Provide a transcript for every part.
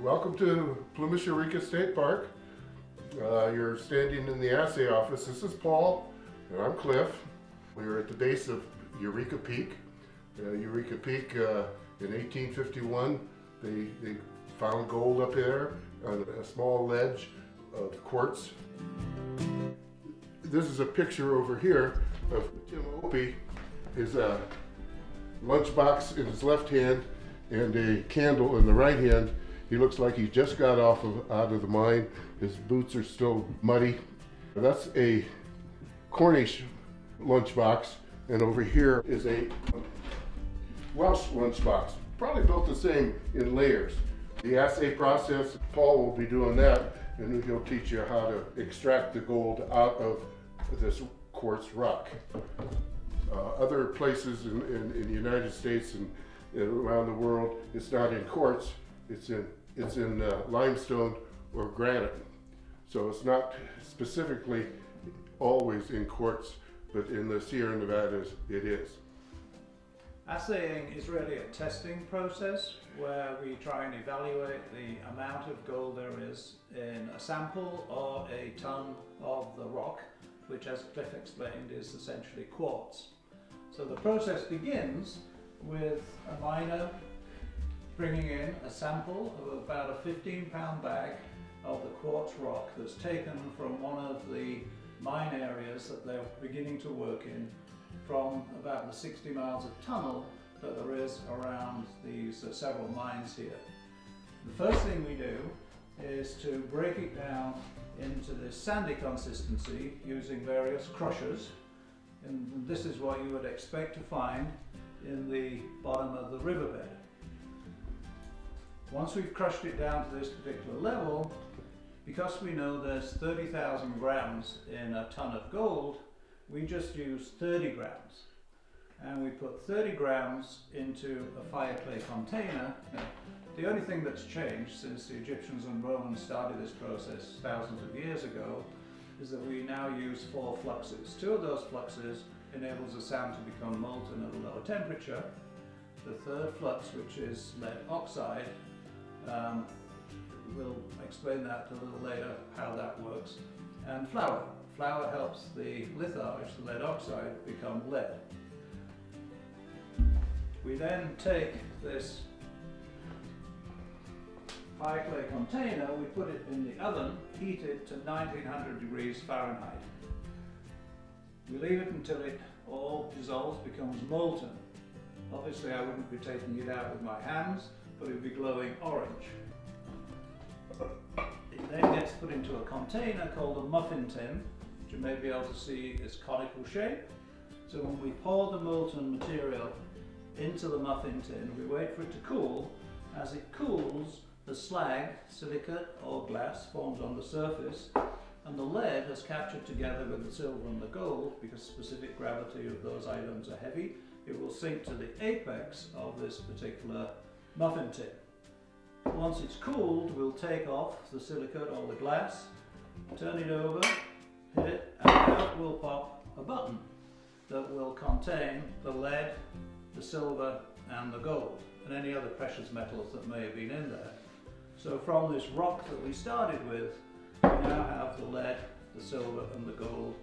Welcome to Plumas Eureka State Park. You're standing in the Assay office. This is Paul, and I'm Cliff. We're at the base of Eureka Peak. Eureka Peak, in 1851, they found gold up there on a small ledge of quartz. This is a picture over here of Tim Opie. His lunchbox in his left hand and a candle in the right hand. He looks like he just got out of the mine. His boots are still muddy. That's a Cornish lunchbox, and over here is a Welsh lunchbox, probably built the same in layers. The assay process, Paul will be doing that, and he'll teach you how to extract the gold out of this quartz rock. Other places in the United States and around the world, it's not in quartz, it's in limestone or granite. So it's not specifically always in quartz, but in the Sierra Nevadas it is. Assaying is really a testing process where we try and evaluate the amount of gold there is in a sample or a ton of the rock, which, as Cliff explained, is essentially quartz. So the process begins with a miner bringing in a sample of about a 15-pound bag of the quartz rock that's taken from one of the mine areas that they're beginning to work in, from about the 60 miles of tunnel that there is around these several mines here. The first thing we do is to break it down into this sandy consistency using various crushers, and this is what you would expect to find in the bottom of the riverbed. Once we've crushed it down to this particular level, because we know there's 30,000 grams in a ton of gold, we just use 30 grams. And we put 30 grams into a fire clay container. The only thing that's changed since the Egyptians and Romans started this process thousands of years ago is that we now use 4 fluxes. 2 of those fluxes enables the sand to become molten at a lower temperature. The third flux, which is lead oxide, we'll explain that a little later, how that works. And flour. Flour helps the litharge, the lead oxide, become lead. We then take this fire clay container, we put it in the oven, heated to 1900 degrees Fahrenheit. We leave it until it all dissolves, becomes molten. Obviously I wouldn't be taking it out with my hands, but it would be glowing orange. It then gets put into a container called a muffin tin, which you may be able to see is conical shape. So when we pour the molten material into the muffin tin, we wait for it to cool. As it cools, the slag, silicate or glass, forms on the surface, and the lead has captured together with the silver and the gold, because specific gravity of those items are heavy. It will sink to the apex of this particular muffin tin. Once it's cooled, we'll take off the silicate or the glass, turn it over, hit it, and out will pop a button that will contain the lead, the silver and the gold, and any other precious metals that may have been in there. So from this rock that we started with, we now have the lead, the silver and the gold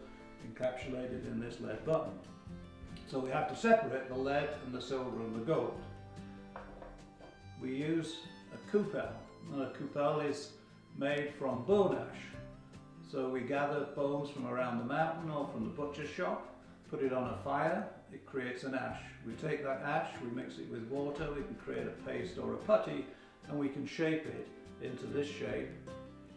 encapsulated in this lead button. So we have to separate the lead and the silver and the gold. We use a cupel, and a cupel is made from bone ash. So we gather bones from around the mountain or from the butcher's shop, put it on a fire, it creates an ash. We take that ash, we mix it with water, we can create a paste or a putty, and we can shape it into this shape,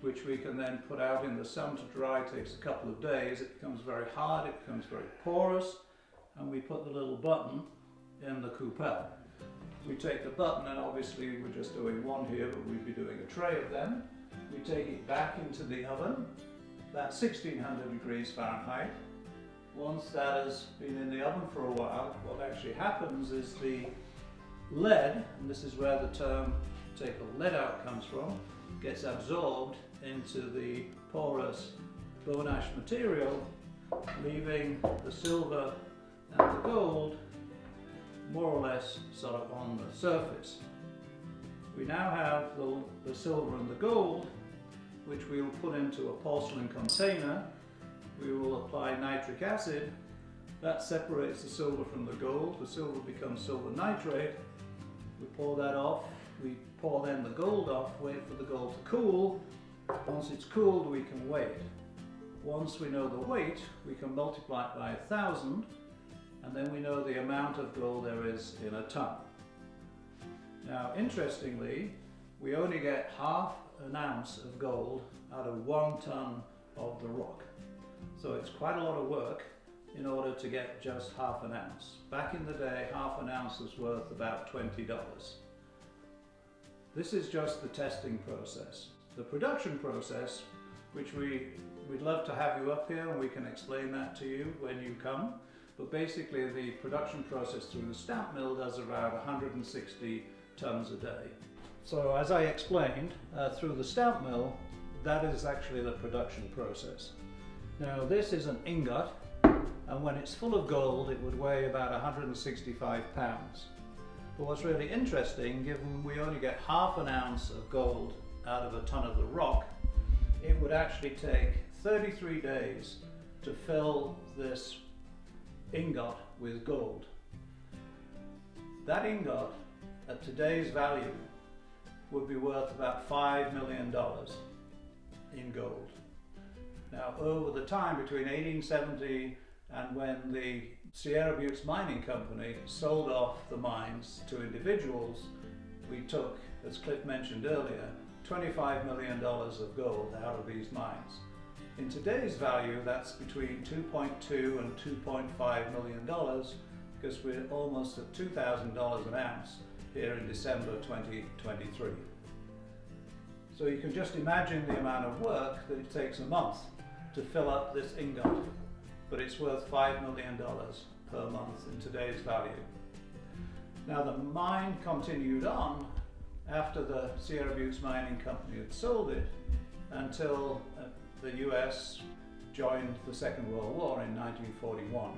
which we can then put out in the sun to dry. It takes a couple of days, it becomes very hard, it becomes very porous, and we put the little button in the cupel. We take the button, and obviously we're just doing one here, but we'd be doing a tray of them. We take it back into the oven, that's 1600 degrees Fahrenheit. Once that has been in the oven for a while, what actually happens is the lead, and this is where the term take the lead out comes from, gets absorbed into the porous bone ash material, leaving the silver and the gold more or less sort of on the surface. We now have the silver and the gold, which we will put into a porcelain container. We will apply nitric acid. That separates the silver from the gold. The silver becomes silver nitrate. We pour that off. We pour then the gold off, wait for the gold to cool. Once it's cooled, we can weigh it. Once we know the weight, we can multiply it by 1,000, and then we know the amount of gold there is in a ton. Now, interestingly, we only get half an ounce of gold out of 1 ton of the rock. So it's quite a lot of work in order to get just half an ounce. Back in the day, half an ounce was worth about $20. This is just the testing process. The production process, which we'd love to have you up here and we can explain that to you when you come. But basically the production process through the stamp mill does around 160 tons a day. So as I explained, through the stamp mill, that is actually the production process. Now this is an ingot, and when it's full of gold it would weigh about 165 pounds. But what's really interesting, given we only get half an ounce of gold out of a ton of the rock, it would actually take 33 days to fill this ingot with gold. That ingot, at today's value, would be worth about $5 million in gold. Now, over the time between 1870 and when the Sierra Buttes Mining Company sold off the mines to individuals, we took, as Cliff mentioned earlier, $25 million of gold out of these mines. In today's value, that's between $2.2 and $2.5 million, because we're almost at $2,000 an ounce here in December 2023. So you can just imagine the amount of work that it takes a month to fill up this ingot, but it's worth $5 million per month in today's value. Now the mine continued on after the Sierra Buttes Mining Company had sold it until the US joined the Second World War in 1941.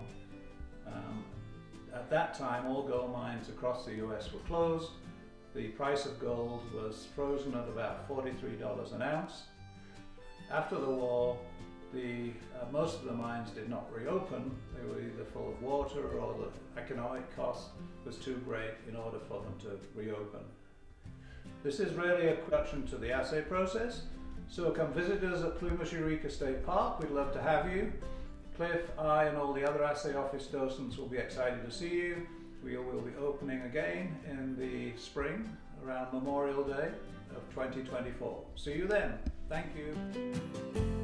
At that time, all gold mines across the US were closed. The price of gold was frozen at about $43 an ounce. After the war, most of the mines did not reopen. They were either full of water or the economic cost was too great in order for them to reopen. This is really a introduction to the assay process. So come visit us at Plumas Eureka State Park. We'd love to have you. Cliff, I and all the other assay office docents will be excited to see you. We will be opening again in the spring around Memorial Day of 2024. See you then. Thank you.